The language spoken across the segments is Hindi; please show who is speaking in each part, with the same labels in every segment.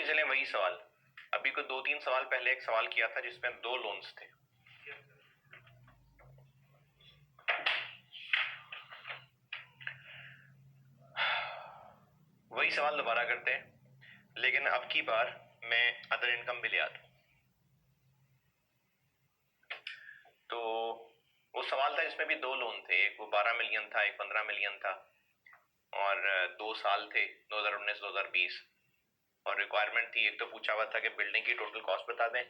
Speaker 1: चले वही सवाल। अभी को 2-3 सवाल पहले एक सवाल किया था जिसमें 2 लोन्स थे। वही सवाल दोबारा करते हैं, लेकिन अब की बार मैं अदर इनकम भी ले आता हूं। तो वो सवाल था जिसमें भी 2 लोन थे, एक वो 12 मिलियन था, एक 15 मिलियन था, और 2 साल थे, 2019-2020। और रिक्वायरमेंट थी, एक तो पूछा हुआ था कि बिल्डिंग की टोटल कॉस्ट बता दें,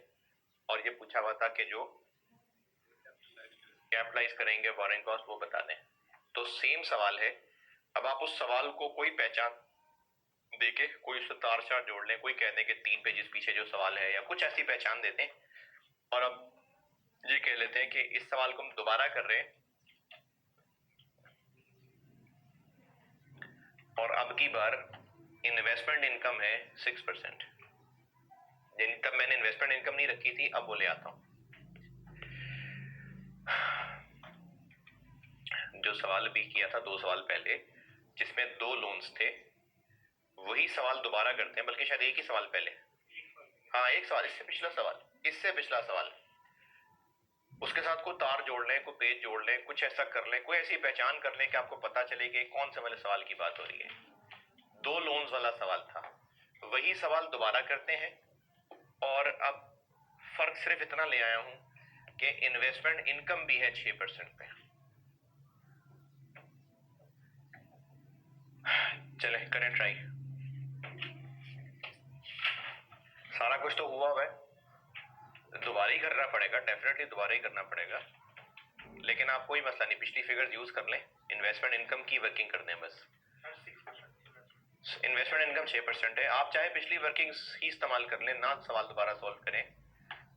Speaker 1: और ये पूछा हुआ था कि जो कैपिटलाइज करेंगे बोरिंग कॉस्ट वो बता दें। तो सेम सवाल है। अब आप उस सवाल को कोई पहचान देके कोई उससे तार चार जोड़ लें, कोई कह दें कि 3 पेजेस पीछे जो सवाल है, या कुछ ऐसी पहचान देते हैं, और अब ये कह लेते हैं कि इस सवाल को हम दोबारा कर रहे हैं, और अब की बार इन्वेस्टमेंट इनकम है 6%। यानी तब मैंने इन्वेस्टमेंट इनकम नहीं रखी थी, अब वो ले आता हूं। जो सवाल भी किया था 2 सवाल पहले जिसमें 2 लोन्स थे, वही सवाल दोबारा करते हैं, बल्कि शायद एक ही सवाल पहले, हाँ एक सवाल, इससे पिछला सवाल, उसके साथ कोई तार जोड़ लें, कोई पेज जोड़ लें, कुछ ऐसा कर लें, कोई ऐसी पहचान कर लें कि आपको पता चले कि कौन से वाले सवाल की बात हो रही है। 2 लोन्स वाला सवाल था, वही सवाल दोबारा करते हैं, और अब फर्क सिर्फ इतना ले आया हूं कि इन्वेस्टमेंट इनकम भी है 6% पे। चले करें ट्राई। सारा कुछ तो हुआ है, दोबारा ही करना पड़ेगा, डेफिनेटली दोबारा ही करना पड़ेगा, लेकिन आप कोई मसला नहीं, पिछली फिगर्स यूज कर लें, इन्वेस्टमेंट इनकम की वर्किंग कर दें बस। इन्वेस्टमेंट इनकम 6% है, आप चाहे पिछली वर्किंग्स ही इस्तेमाल कर लें, ना सवाल दोबारा सॉल्व करें,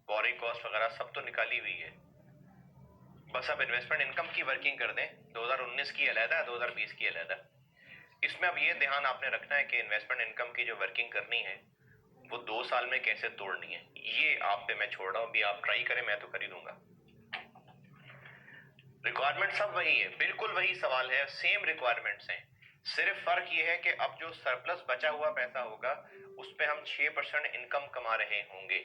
Speaker 1: बोरिंग कॉस्ट वगैरह सब तो निकाली हुई है, बस अब इन्वेस्टमेंट इनकम की वर्किंग कर दें। 2019 की अलहदा, 2020 की अलहदा। इसमें अब ये ध्यान आपने रखना है कि इन्वेस्टमेंट इनकम की जो वर्किंग करनी है वो 2 साल में कैसे तोड़नी है, ये आप पे मैं छोड़ रहा हूं, अभी आप ट्राई करें, मैं तो कर ही दूंगा। रिक्वायरमेंट सब वही है, बिल्कुल वही सवाल है, सेम रिक्वायरमेंट्स हैं, सिर्फ फर्क ये है कि अब जो सरप्लस बचा हुआ पैसा होगा उस पे हम 6% इनकम कमा रहे होंगे।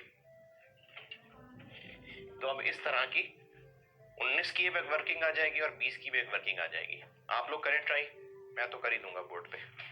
Speaker 1: तो अब इस तरह की 19 की एक वर्किंग आ जाएगी और 20 की भी एक वर्किंग आ जाएगी। आप लोग करें ट्राई, मैं तो कर ही दूंगा बोर्ड पे।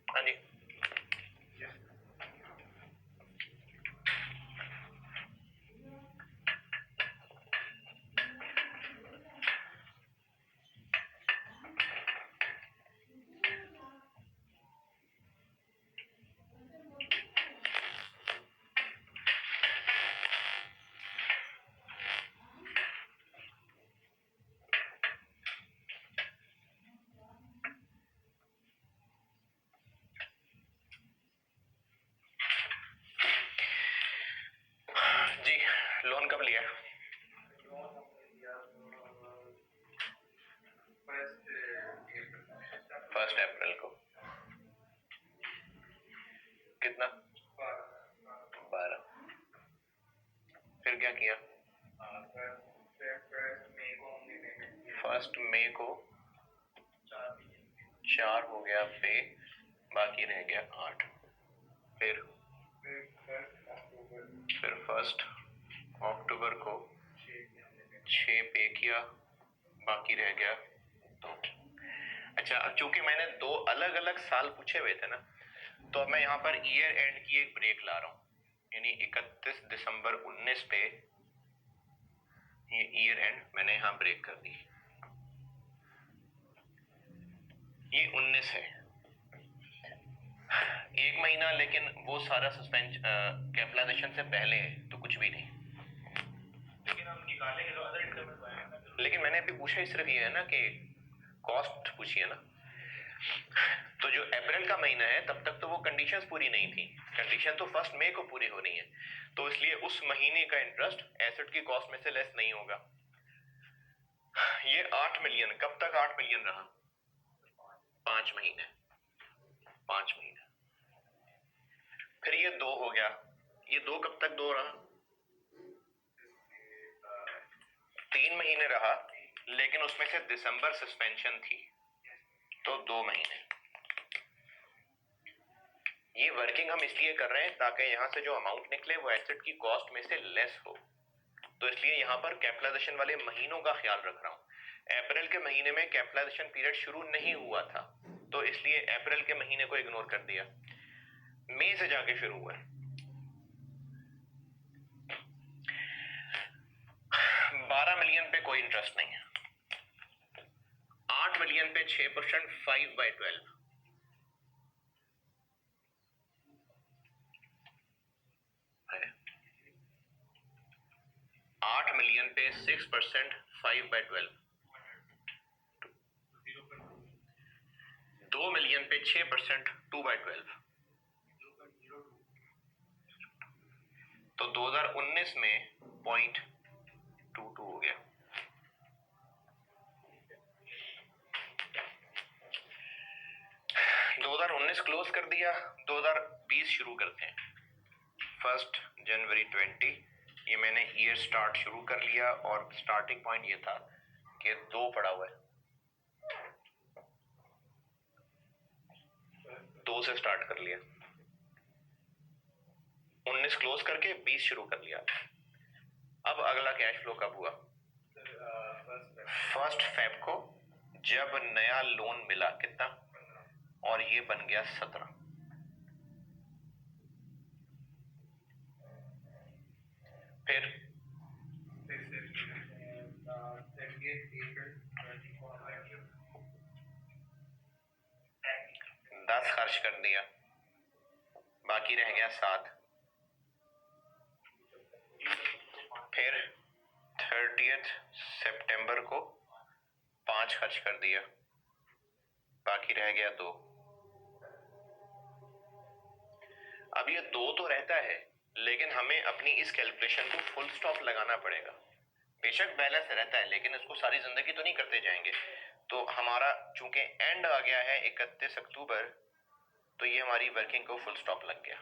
Speaker 1: हाँ जी। जी, लोन कब लिया? फर्स्ट अप्रैल को। कितना? 12। फिर क्या किया? 1 मई को 4 हो गया पे, बाकी रह गया 8। फिर 1 अक्टूबर को 6 पे किया, बाकी रह गया 2। अच्छा, अब चूंकि मैंने 2 अलग अलग साल पूछे हुए थे ना, तो अब मैं यहाँ पर ईयर एंड की एक ब्रेक ला रहा हूँ, यानी 31 दिसंबर 19 पे ये ईयर एंड मैंने यहाँ ब्रेक कर दी। ये 19 है, 1 महीना, लेकिन वो सारा सस्पेंशन कैपिटलाइजेशन से पहले है, तो कुछ भी नहीं। लेकिन मैंने अभी पूछा ही सिर्फ ये है ना कि कॉस्ट पूछी है ना, तो जो अप्रैल का महीना है तब तक तो वो कंडीशंस पूरी नहीं थी, कंडीशन तो 1 मई को पूरी होनी है, तो इसलिए उस महीने का इंटरेस्ट एसेट की कॉस्ट में से लेस नहीं होगा। ये 8 मिलियन, कब तक 8 मिलियन रहा? 5 महीने, 5 महीने। फिर ये 2 हो गया, ये 2 कब तक 2 रहा? 3 महीने रहा, लेकिन उसमें से दिसंबर सस्पेंशन थी, तो 2 महीने। ये वर्किंग हम इसलिए कर रहे हैं ताकि यहां से जो अमाउंट निकले वो एसेट की कॉस्ट में से लेस हो, तो इसलिए यहां पर कैपिटलाइजेशन वाले महीनों का ख्याल रख रहा हूं। अप्रैल के महीने में कैपिटलाइजेशन पीरियड शुरू नहीं हुआ था, तो इसलिए अप्रैल के महीने को इग्नोर कर दिया, मई से जाके शुरू हुआ है। 12 मिलियन पे कोई इंटरेस्ट नहीं है, 8 मिलियन पे 6%, 5/12, 8 मिलियन पे 6%, 5/12, 2 मिलियन पे 6%, 2/12, तो 2019 में 0.22 हो गया। तो 2019 क्लोज कर दिया, 2020 शुरू करते हैं। 1 जनवरी 20, ये मैंने ईयर स्टार्ट शुरू कर लिया और स्टार्टिंग पॉइंट ये था कि 2 पड़ा हुआ है, 2 से स्टार्ट कर लिया, 19 क्लोज करके 20 शुरू कर लिया। अब अगला कैश फ्लो कब हुआ? 1 फेब को, जब नया लोन मिला, कितना, और ये बन गया 17। फिर 10 खर्च कर दिया, बाकी रह गया 7। फिर 30 सितंबर को 5 खर्च कर दिया, बाकी रह गया 2। अब ये 2 तो रहता है, लेकिन हमें अपनी इस कैलकुलेशन को फुल स्टॉप लगाना पड़ेगा। बेशक बैलेंस रहता है, लेकिन इसको सारी जिंदगी तो नहीं करते जाएंगे, तो हमारा चूंकि एंड आ गया है 31 अक्टूबर, तो ये हमारी वर्किंग को फुल स्टॉप लग गया।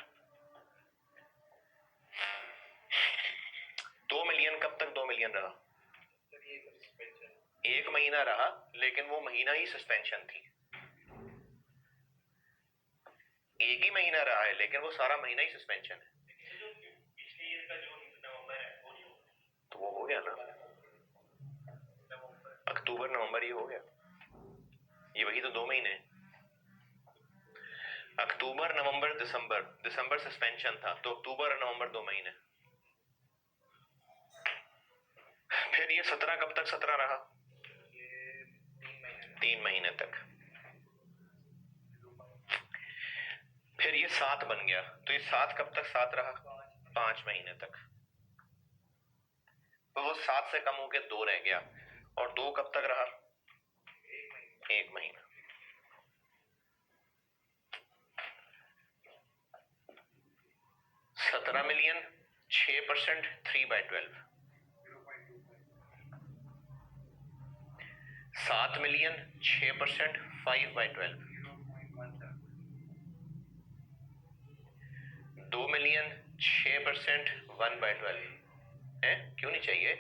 Speaker 1: 2 मिलियन, कब तक 2 मिलियन रहा? 1 महीना रहा, लेकिन वो महीना ही सस्पेंशन थी। 1 ही महीना रहा है, लेकिन वो सारा महीना ही सस्पेंशन है, तो वो हो गया ना, अक्टूबर नवंबर ये हो गया, ये वही तो 2 महीने। अक्टूबर नवंबर दिसंबर, दिसंबर सस्पेंशन था, तो अक्टूबर और नवंबर 2 महीने। फिर ये 17 कब तक 17 रहा? 3 महीने तक। फिर ये 7 बन गया, तो ये 7 कब तक 7 रहा? 5 महीने तक। तो वो 7 से कम होके 2 रह गया, और 2 कब तक रहा? 1 महीना। $17 मिलियन, 6%, 3/12, 7 मिलियन, 6%, 5/12, 2 मिलियन, 6%, 1/12 है। क्यों नहीं चाहिए?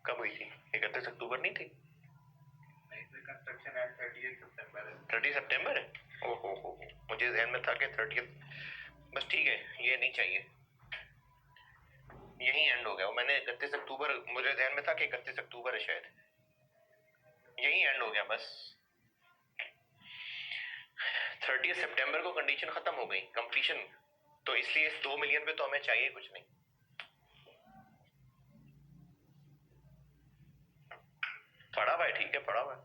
Speaker 1: कब हुई थी? 31 अक्टूबर नहीं थी? 30 सितंबर है। ओहो, मुझे ध्यान में था कि 30। बस ठीक है, ये नहीं चाहिए, यही एंड हो गया। मैंने 31 अक्टूबर, मुझे ध्यान में था कि 31 अक्टूबर है शायद, यही एंड हो गया बस। 30 सितंबर को कंडीशन खत्म हो गई, कंप्लीशन, तो इसलिए इस 2 मिलियन पे तो हमें चाहिए कुछ नहीं। पड़ा हुआ है, ठीक है, पड़ा हुआ है,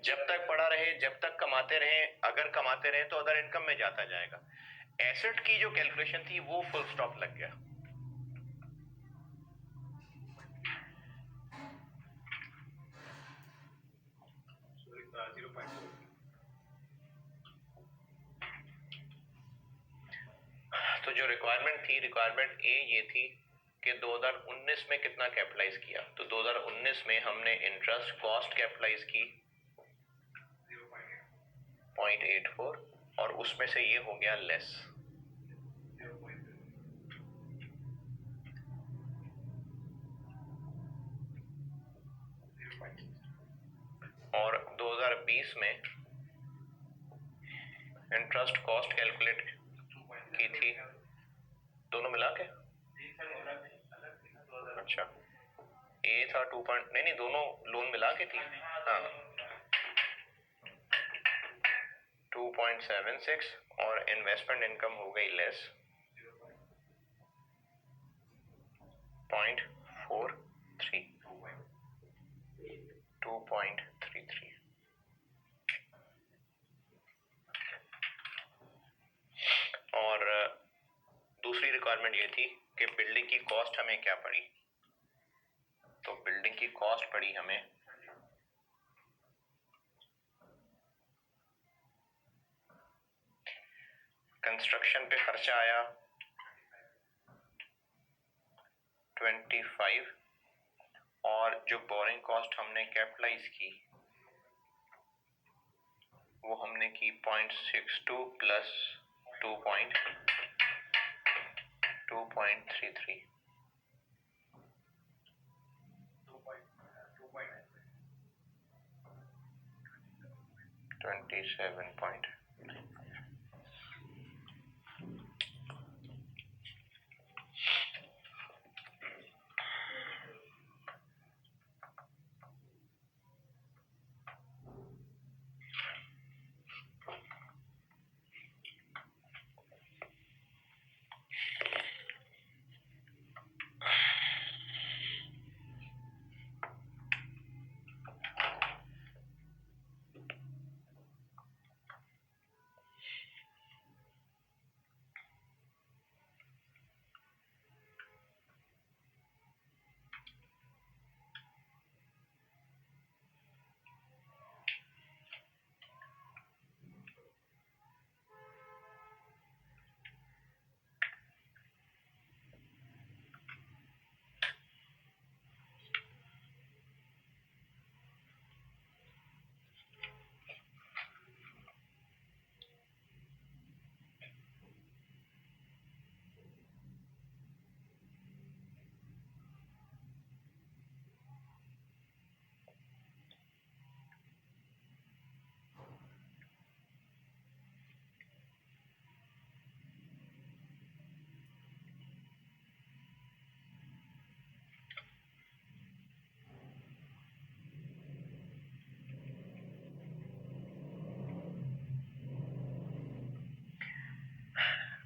Speaker 1: जब तक पड़ा रहे, जब तक कमाते रहे, अगर कमाते रहे तो अदर इनकम में जाता जाएगा। एसेट की जो कैलकुलेशन थी वो फुल स्टॉप लग गया। तो जो रिक्वायरमेंट थी, रिक्वायरमेंट ए ये थी कि 2019 में कितना कैपिटलाइज किया। तो 2019 में हमने इंटरेस्ट कॉस्ट कैपिटलाइज की 0.84 और उसमें से ये हो गया लेस। और 2020 में इंटरेस्ट कॉस्ट कैलकुलेट की थी दोनों मिला के। अच्छा, ए था 2 पॉइंट, नहीं दोनों लोन मिला के थी। हाँ 2.76 और इन्वेस्टमेंट इनकम हो गई लेस 0.43 2.33। और दूसरी रिक्वायरमेंट ये थी कि बिल्डिंग की कॉस्ट हमें क्या पड़ी। तो बिल्डिंग की कॉस्ट पड़ी हमें कंस्ट्रक्शन पे खर्चा आया 25 और जो बोरिंग कॉस्ट हमने कैपिटलाइज की वो हमने की 0.62 प्लस 2.33 27 पॉइंट।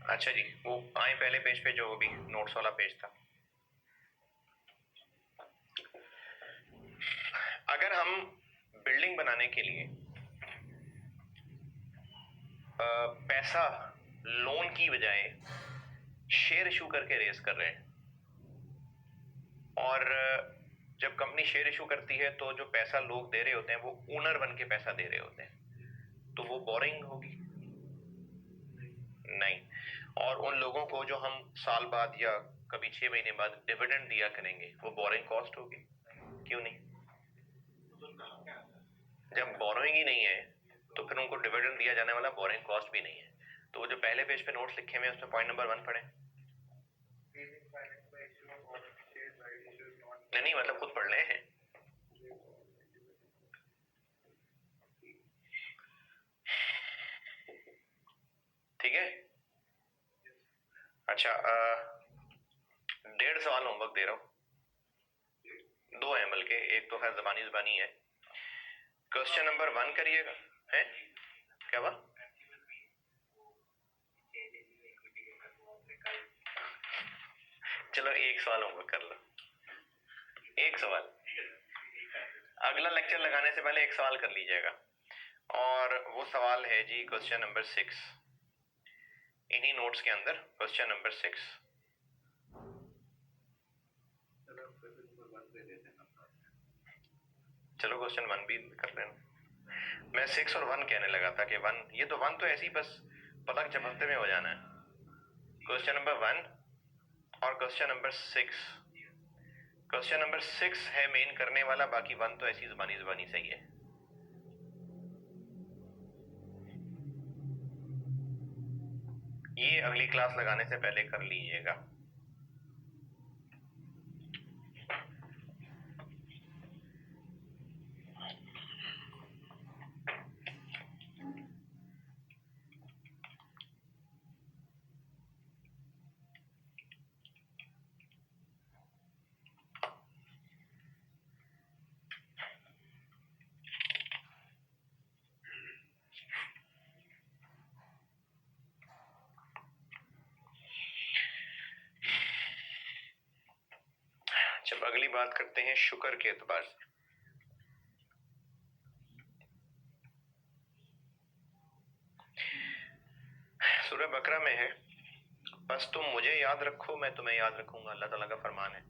Speaker 1: अच्छा जी, वो आए पहले पेज पे जो भी नोट्स वाला पेज था। अगर हम बिल्डिंग बनाने के लिए पैसा लोन की बजाय शेयर इशू करके रेज कर रहे हैं और जब कंपनी शेयर इशू करती है तो जो पैसा लोग दे रहे होते हैं वो ओनर बन के पैसा दे रहे होते हैं, तो वो बोरिंग होगी नहीं। और उन लोगों को जो हम साल बाद या कभी 6 महीने बाद डिविडेंड दिया करेंगे वो बोरिंग कॉस्ट होगी, क्यों नहीं। जब बोरोइंग ही नहीं है तो फिर उनको डिविडेंड दिया जाने वाला बोरिंग कॉस्ट भी नहीं है। तो वो जो पहले पेज पे नोट्स लिखे हुए हैं उसमें पॉइंट नंबर 1 पढ़े। नहीं मतलब खुद पढ़ ले हैं। ठीक है। अच्छा 1.5 सवाल होमवर्क दे रहा हूँ, 2 है बल्कि, एक तो है ज़बानी ज़बानी है। क्वेश्चन नंबर 1 करिएगा। है क्या हुआ? चलो एक सवाल होमवर्क कर लो, एक सवाल। अगला लेक्चर लगाने से पहले एक सवाल कर लीजिएगा और वो सवाल है जी क्वेश्चन नंबर 6। इन्हीं नोट्स के अंदर क्वेश्चन नंबर 6। चलो क्वेश्चन 1 भी कर लेना। मैं 6 और 1 कहने लगा था कि 1, ये तो 1 तो ऐसे ही बस पलक झपकते में हो जाना है। क्वेश्चन नंबर 1 और क्वेश्चन नंबर 6। क्वेश्चन नंबर 6 है मेन करने वाला, बाकी 1 तो ऐसी जुबानी जुबानी सही है। ये अगली क्लास लगाने से पहले कर लीजिएगा। जब अगली बात करते हैं शुक्र के एतबार से। सूरह बकरा में है, बस तुम मुझे याद रखो मैं तुम्हें याद रखूंगा। अल्लाह ताला का फरमान है,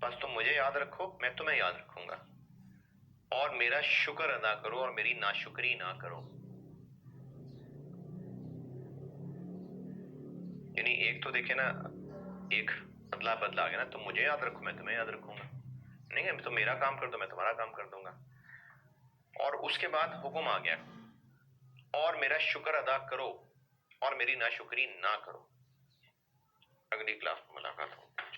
Speaker 1: बस तुम मुझे याद रखो मैं तुम्हें याद रखूंगा, और मेरा शुक्र अदा करो और मेरी नाशुक्री ना करो। यानी एक तो देखे ना, एक अदला बदला आ गया ना, तुम मुझे याद रखो मैं तुम्हें याद रखूंगा, नहीं है तुम मेरा काम कर दो मैं तुम्हारा काम कर दूंगा। और उसके बाद हुक्म आ गया, और मेरा शुक्र अदा करो और मेरी नाशुक्री ना करो। अगली क्लास में मुलाकात होगी।